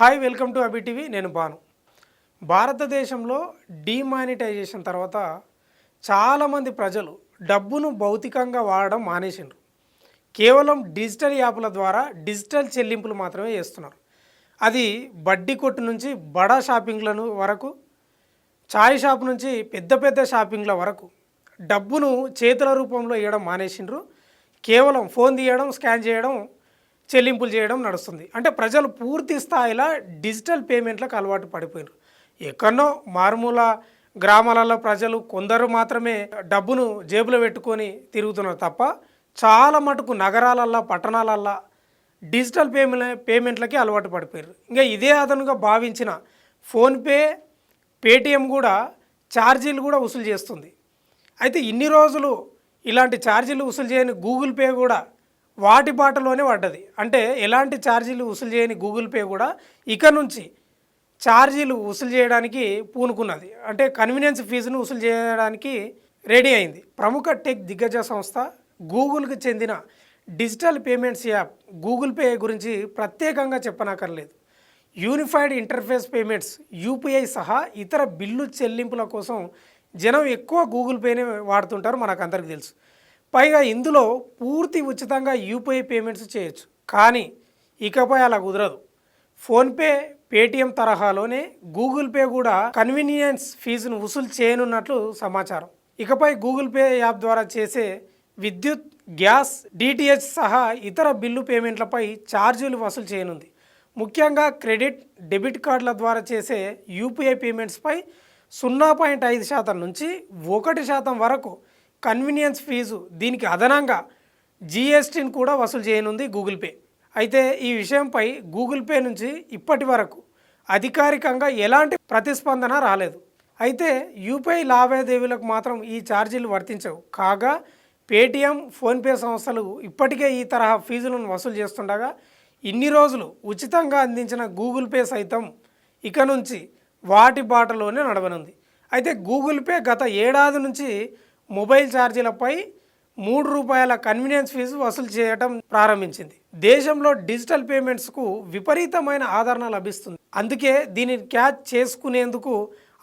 Hi welcome to Abi TV. నేను బాను. భారతదేశంలో demonetisation తర్వాత చాలామంది ప్రజలు డబ్బును భౌతికంగా వాడడం మానేసిండ్రు. కేవలం డిజిటల్ యాప్ల ద్వారా డిజిటల్ చెల్లింపులు మాత్రమే చేస్తున్నారు. అది బడ్డీ కొట్టు నుంచి బడా షాపింగ్లను వరకు, చాయ్ షాప్ నుంచి పెద్ద పెద్ద షాపింగ్ల వరకు డబ్బును చేతుల రూపంలో ఇవ్వడం మానేసిండ్రు. కేవలం ఫోన్ తీయడం, స్కాన్ చేయడం, చెల్లింపులు చేయడం నడుస్తుంది. అంటే ప్రజలు పూర్తి స్థాయిలో డిజిటల్ పేమెంట్లకు అలవాటు పడిపోయారు. ఎక్కడో మారుమూల గ్రామాలలో ప్రజలు కొందరు మాత్రమే డబ్బును జేబులో పెట్టుకొని తిరుగుతున్నారు తప్ప చాలా మటుకు నగరాలల్లో, పట్టణాలల్లో డిజిటల్ పేమెంట్లకి అలవాటు పడిపోయారు. ఇంకా ఇదే అదనుగా భావించిన ఫోన్పే, పేటిఎం కూడా ఛార్జీలు కూడా వసూలు చేస్తుంది. అయితే ఇన్ని రోజులు ఇలాంటి ఛార్జీలు వసూలు చేయని గూగుల్ పే కూడా వాటి బాటలోనే పడ్డది. అంటే ఎలాంటి ఛార్జీలు వసూలు చేయని గూగుల్ పే కూడా ఇక నుంచి ఛార్జీలు వసూలు చేయడానికి పూనుకున్నది. అంటే కన్వీనియన్స్ ఫీజును వసూలు చేయడానికి రెడీ అయింది. ప్రముఖ టెక్ దిగ్గజ సంస్థ గూగుల్కి చెందిన digital payments app Google pay గురించి ప్రత్యేకంగా చెప్పనక్కర్లేదు. యూనిఫైడ్ ఇంటర్ఫేస్ పేమెంట్స్ యూపీఐ సహా ఇతర బిల్లు చెల్లింపుల కోసం జనం ఎక్కువ గూగుల్ పేనే వాడుతుంటారు, మనకు అందరికీ తెలుసు. పైగా ఇందులో పూర్తి ఉచితంగా యూపీఐ పేమెంట్స్ చేయొచ్చు. కానీ ఇకపై అలా కుదరదు. ఫోన్పే, పేటిఎం తరహాలోనే గూగుల్ పే కూడా కన్వీనియన్స్ ఫీజును వసూలు చేయనున్నట్లు సమాచారం. ఇకపై గూగుల్ పే యాప్ ద్వారా చేసే విద్యుత్, గ్యాస్, డిటిహెచ్ సహా ఇతర బిల్లు పేమెంట్లపై ఛార్జీలు వసూలు చేయనుంది. ముఖ్యంగా క్రెడిట్, డెబిట్ కార్డుల ద్వారా చేసే యూపీఐ పేమెంట్స్పై 0.5% నుంచి 1% వరకు కన్వీనియన్స్ ఫీజు, దీనికి అదనంగా జీఎస్టీని కూడా వసూలు చేయనుంది గూగుల్ పే. అయితే ఈ విషయంపై గూగుల్ పే నుంచి ఇప్పటి వరకు అధికారికంగా ఎలాంటి ప్రతిస్పందన రాలేదు. అయితే యూపీఐ లావాదేవీలకు మాత్రం ఈ ఛార్జీలు వర్తించవు. కాగా పేటిఎం, ఫోన్పే సంస్థలు ఇప్పటికే ఈ తరహా ఫీజులను వసూలు చేస్తుండగా ఇన్ని రోజులు ఉచితంగా అందించిన గూగుల్ పే సైతం ఇక నుంచి వాటి బాటలోనే నడవనుంది. అయితే గూగుల్ పే గత ఏడాది నుంచి మొబైల్ ఛార్జీలపై ₹3 కన్వీనియన్స్ ఫీజు వసూలు చేయడం ప్రారంభించింది. దేశంలో డిజిటల్ పేమెంట్స్కు విపరీతమైన ఆదరణ లభిస్తుంది. అందుకే దీనిని క్యాచ్ చేసుకునేందుకు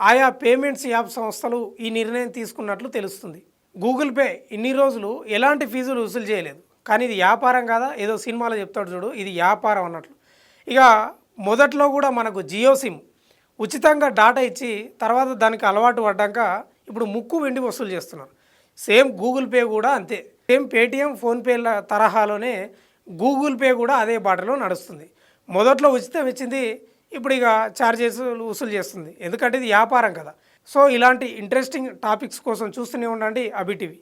ఆయా పేమెంట్స్ యాప్ సంస్థలు ఈ నిర్ణయం తీసుకున్నట్లు తెలుస్తుంది. గూగుల్ పే ఇన్ని రోజులు ఎలాంటి ఫీజులు వసూలు చేయలేదు. కానీ ఇది వ్యాపారం కాదా, ఏదో సినిమాలో చెప్తాడు చూడు, ఇది వ్యాపారం అన్నట్లు. ఇక మొదట్లో కూడా మనకు జియో సిమ్ ఉచితంగా డాటా ఇచ్చి తర్వాత దానికి అలవాటు పడ్డాక ఇప్పుడు ముక్కు వెండి వసూలు చేస్తున్నారు. సేమ్ గూగుల్ పే కూడా అంతే. సేమ్ పేటిఎం, ఫోన్పేల తరహాలోనే గూగుల్ పే కూడా అదే బాటలో నడుస్తుంది. మొదట్లో ఉచితం ఇచ్చింది, ఇప్పుడు ఇక ఛార్జెస్ వసూలు చేస్తుంది. ఎందుకంటే ఇది వ్యాపారం కదా. సో ఇలాంటి ఇంట్రెస్టింగ్ టాపిక్స్ కోసం చూస్తూనే ఉండండి అబి టీవీ.